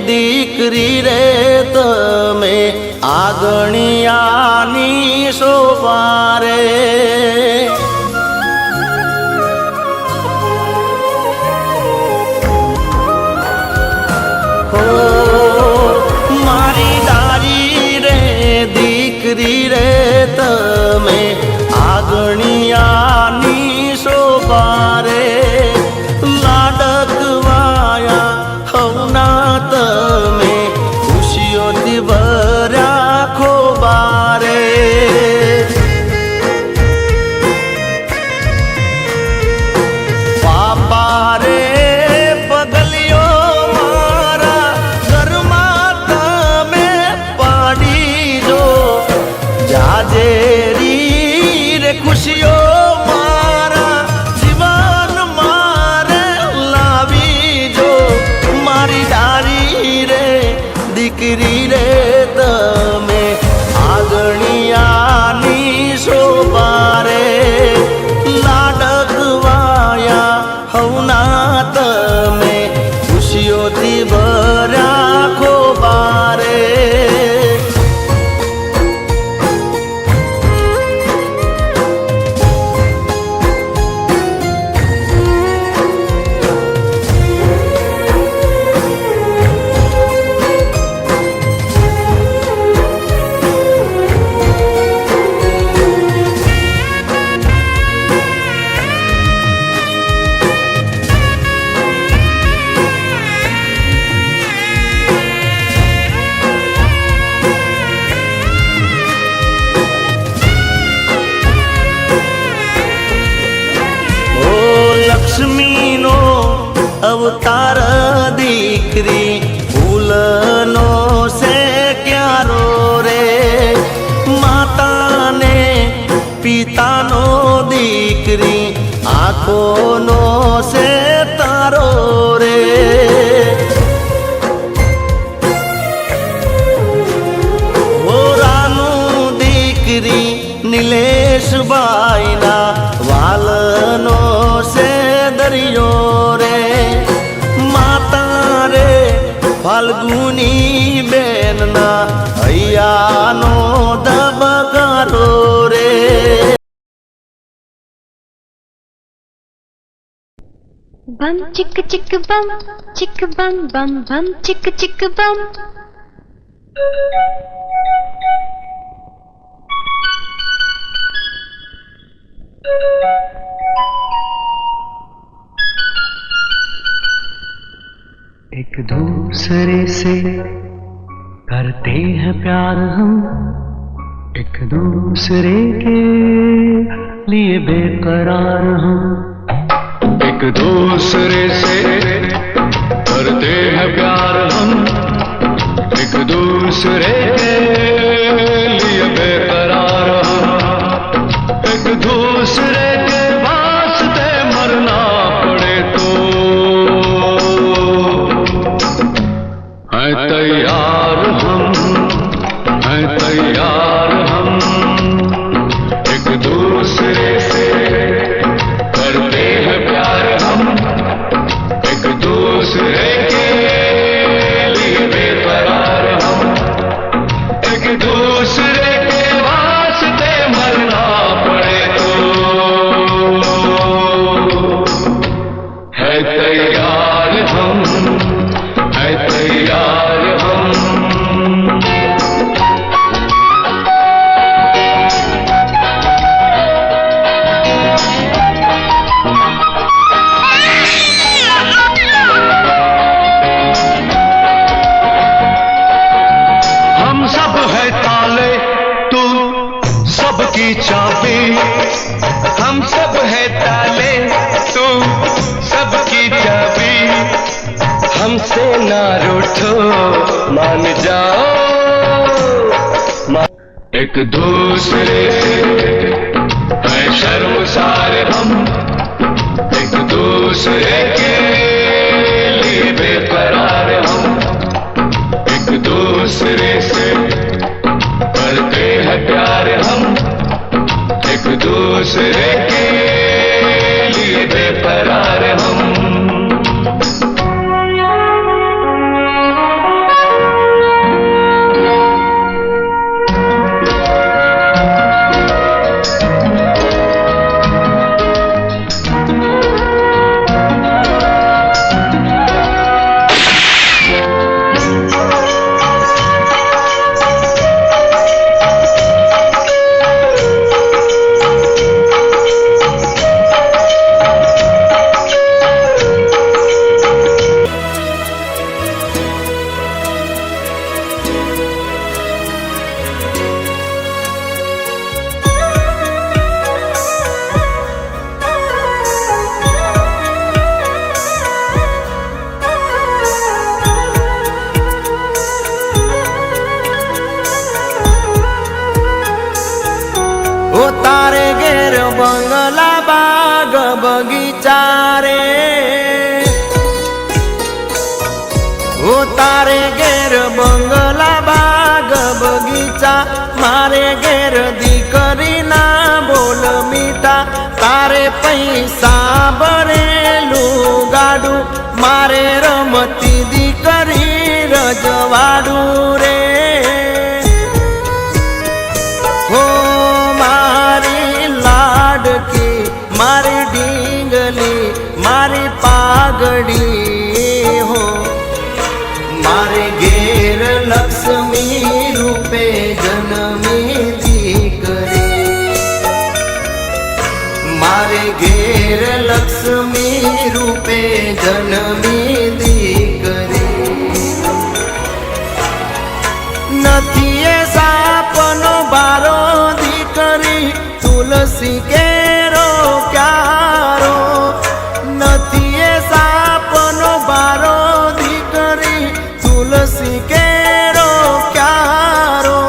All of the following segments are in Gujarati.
દીકરી રે તમે આગણિયાની શોભા રે હો મારી દારી રે દીકરી રે તમે આગણિયાની શોભા રે લાડકવાયા હવના તમે ખુશીઓથી ભર્યા ખોબા રે પાપા રે પગલિયો મારા ઘરમાં તમે પાડી જો જાજેરી રે ખુશીઓ મારા જીવન મારે લાવી જો મારી દારી રે દીકરી રે તમે આગણિયાની શોભા રે લાડકવાયા હવના તમે ખુશીઓથી ભર્યા ખોબા રે લક્ષ્મીનો અવતાર દીકરી ફૂલનો છે ક્યારો રે માતાને પિતાનો દીકરી આંખોનો છે તારો રે હોરાનું દીકરી નિલેશભાઈના વાલનો છે દરિયો રે માતા રે ફાલ્ગુની બેનના હૈયાનો ધબકારો રે बम चिक चिक बम बम बम चिक चिक बम एक दूसरे से करते हैं प्यार हम एक दूसरे के लिए बेकरार हम एक दूसरे से करते हैं प्यार हम एक दूसरे के लिए बेकरार हम एक दूसरे के वास्ते मरना पड़े तो है तैयार हम एक दूसरे से करते हैं प्यार हम एक दूसरे के लिए बेकरार हम एक दूसरे के वास्ते मरना पड़े तो है तैयार हम चाबी हम सब है ताले तू सबकी चाबी हमसे ना रूठो मान जाओ एक दूसरे है शर्मसार हम एक दूसरे के लिए बेकरार हम एक दूसरे से करते हैं प्यार हम एक दूसरे के लिए बेकरार हम તારે ઘેર બંગલા બાગ બગીચા, મારે ઘેર દીકરીના બોલ મીઠા. તારે પૈસા ભરેલું ગાડું, મારે રમતી દીકરી રજવાડું રે. હો મારી લાડકી, મારી ડીંગલી, મારી પાઘડી હો. મારે ઘેર લક્ષ્મી રૂપે જન્મી દીકરી, મારે ઘેર લક્ષ્મી રૂપે જન્મી દીકરી. નથી એ સાપનો બારો દીકરી, તુલસી કેરો ક્યારો. નથી એ સાપનો બારો દીકરી, તુલસી કેરો ક્યારો.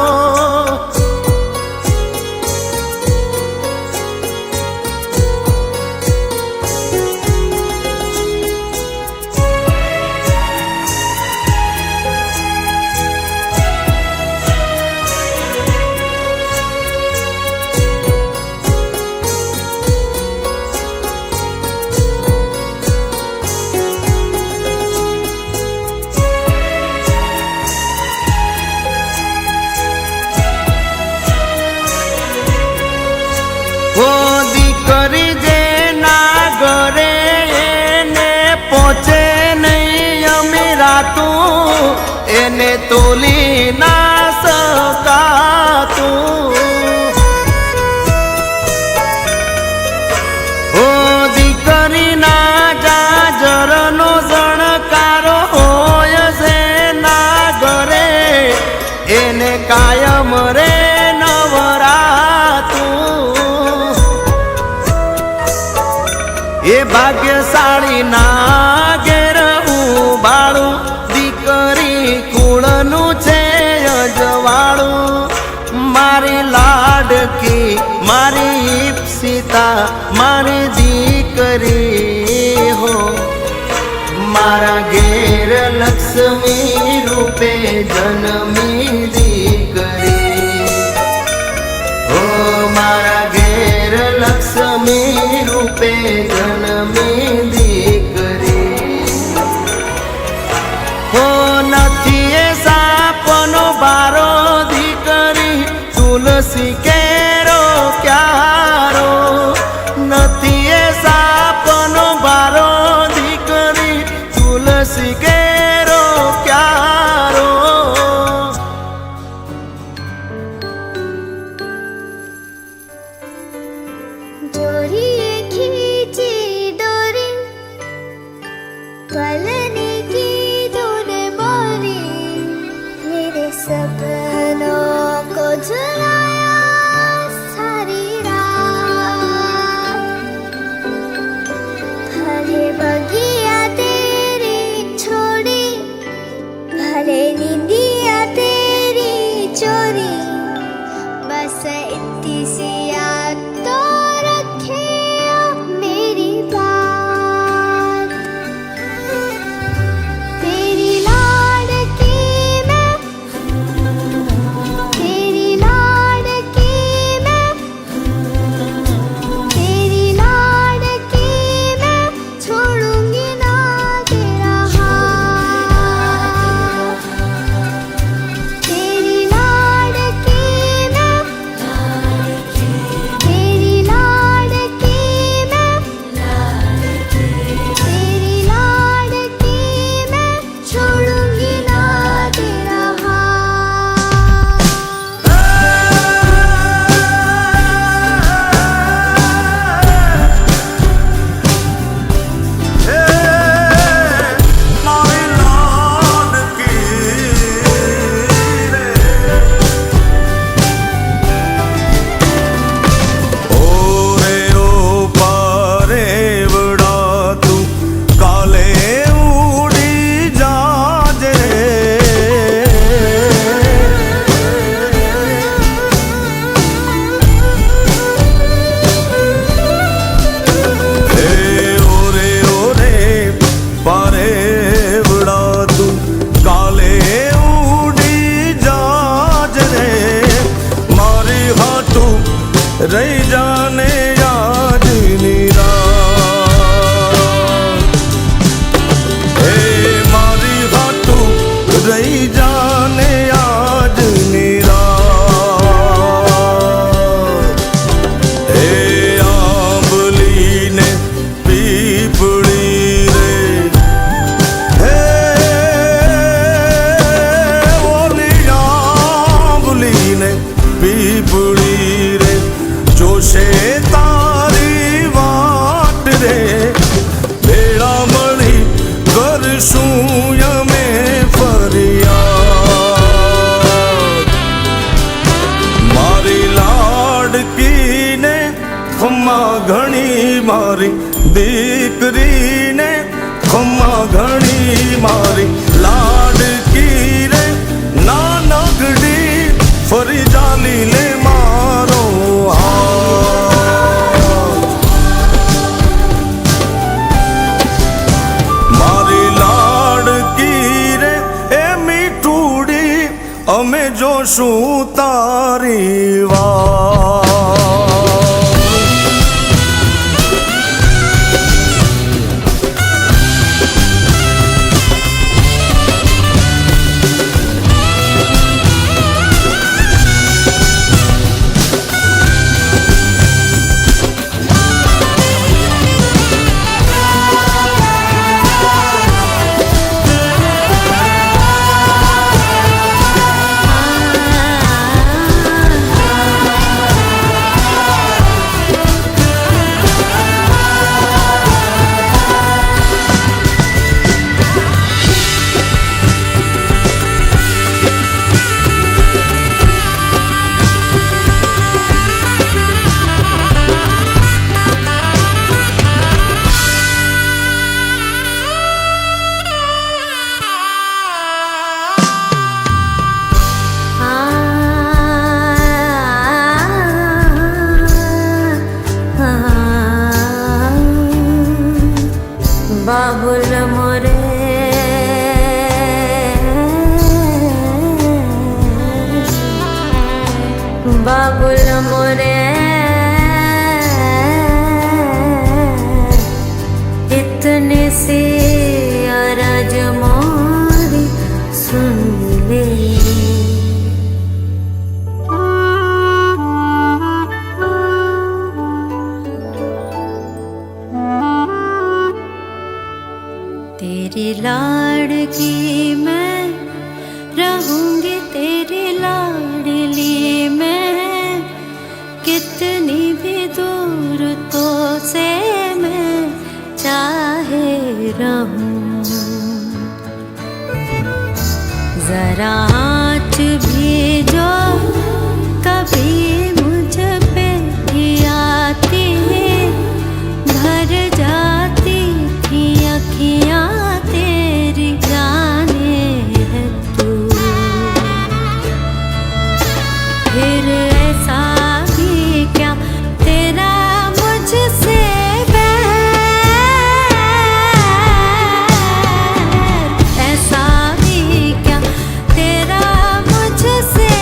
ઓ દીકરી જેના ઘરે એને પહોંચે નહીં અમીરાતું, એને તોલી ના શકાતું. ઓ દીકરીના જાજરનો જણકારો હોય છે ના ઘરે, એને કાયમ રે નવરાતું. એ ભાગ્યશાળી ના ઘેર ઉબાળું, દીકરી કુળનું છે અજવાળું. મારી લાડકી, મારી ઈપ્સિતા, મારી દીકરી હો. મારા ઘેર લક્ષ્મી રૂપે જન્મી દીકરી હો. મારા ઘેર લક્ષ્મી રૂપે જન્મી દીકરી હો. નથી એ સાપનો બારો દીકરી, તુલસી કેરો ક્યારો. નથી એ સાપનો બારો દીકરી, તુલસી કેરો ક્યારો. डोरी खींची डोरी, पलने की तूने बोली, मेरे सपनों को झुलाया सारी रात. भले बगिया तेरी छोड़ी, भले नींदिया तेरी चोरी, बस इतनी सी याद तो रखे मेरी बात. શું અમે ફરિયાદ. મારી લાડકીને ખમ્મા ઘણી, મારી દીકરીને ખમ્મા ઘણી, મારી લાડકી રે નાનકડી ફરી ચાલી લે મારો હાથ. મારી લાડકી રે એ મીઠુડી અમે જોશું તારી વાત. बाबुल मोरे बाबुल मोरे इतने से अरज मोरी सुन ले. तेरी लाड़की मैं रहूंगी, तेरी लाडली मैं कितनी भी दूर तो से मैं चाहे रहूं. जरा आँच भी जो कभी मुझ पे भी आती भर जाती थी अखियाँ तेरी, जाने है तू. फिर ऐसा भी क्या तेरा मुझसे बैर, ऐसा भी क्या तेरा मुझसे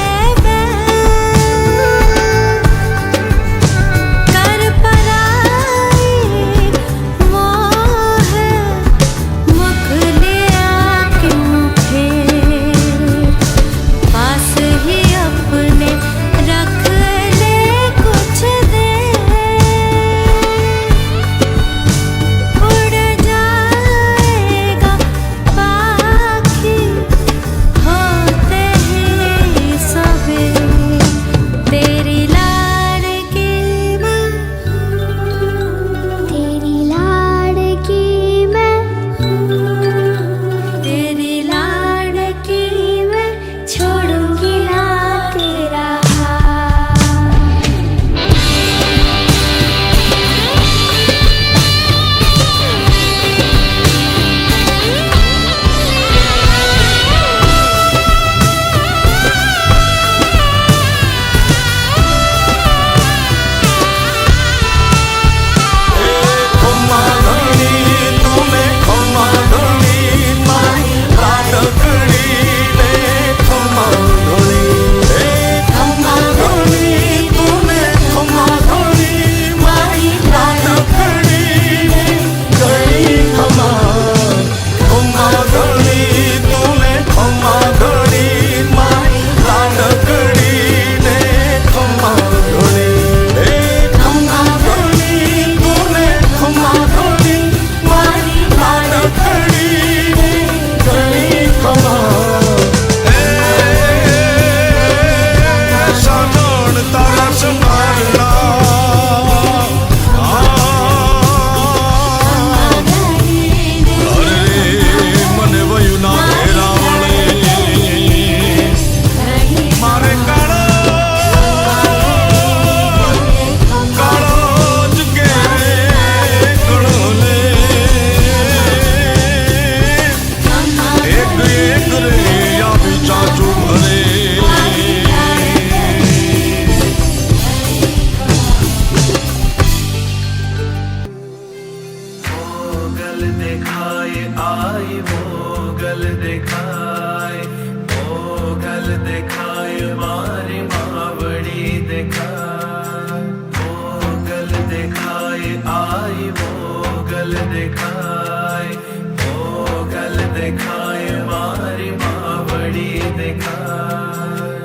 મોગલ દેખાય, મોગલ દેખાય, મારી માવડી દેખાય, મોગલ દેખાય, આઈ મોગલ દેખાય, મોગલ દેખાય, મારી માવડી દેખાય.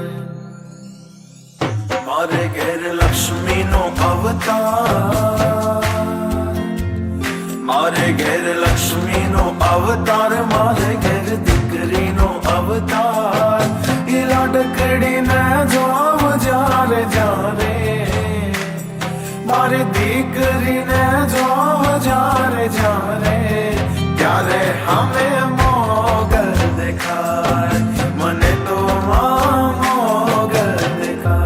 મારે ઘેર લક્ષ્મી નો અવતાર, મારે ઘેર લક્ષ્મી નો અવતાર, મારે ઘેર દીકરી નો અવતાર. એ લાડકડી ને જોવ જ્યારે જ્યારે, મારી દીકરી ને જોવ જ્યારે જ્યારે, ત્યારે હમે મોગલ દેખાય, મને તો મોગલ દેખાય.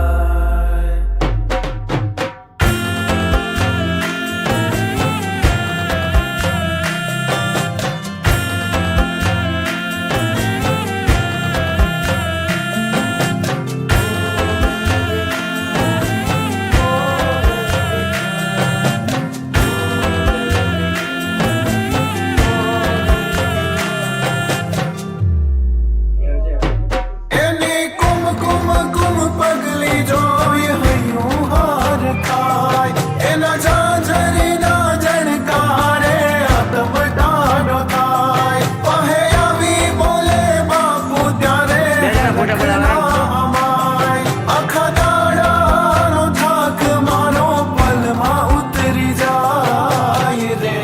એની કુમ કુમ કુમ પગલી જોઈ હૈયું હાર થાય, એના જાજરીના જણકારે આતમ ટાઢો થાય. પહે આવી બોલે બાપુ ત્યારે અમાય, આખા દાડાનો થાક મારો પલમાં ઉતરી જાય રે.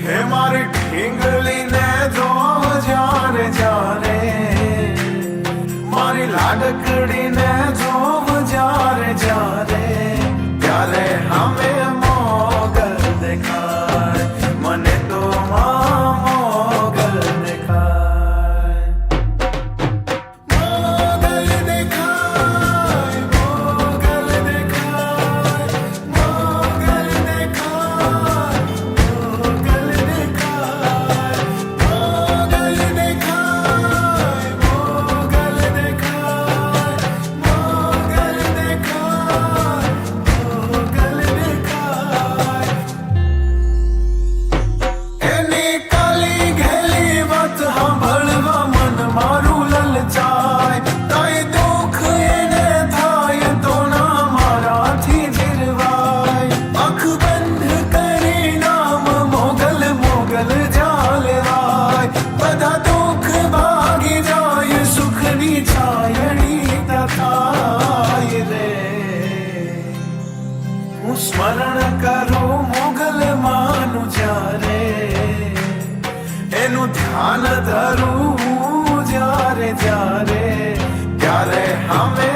હે મારી ઠીંગલીને જોવ જ્યારે જ્યારે, મારી લાડકડીને જોવ જ્યારે જ્યારે, ત્યારે હમે મોગલ દેખાય, મને તો મોગલ દેખાય. મોગલ દેખાય, મોગલ દેખાય, મોગલ દેખાય, મોગલ દેખાય, મોગલ દેખાય, મોગલ દેખાય, મોગલ દેખાય, મોગલ દેખાય. એની કાલી ઘેલી વાત સાંભળવા મન મારું લલચાય, કાંઈ દુઃખ એને થાય તો ના મારાથી જીરવાય. આંખ બંધ કરી નામ મોગલ મોગલ જાલવાય, બધા દુઃખ ભાગી જાય, સુખની છાયડી તથાય રે. હું સ્મરણ કરું મોગલ માનું જ્યારે, એનું ધ્યાન ધરું જ્યારે જ્યારે, ત્યારે હમે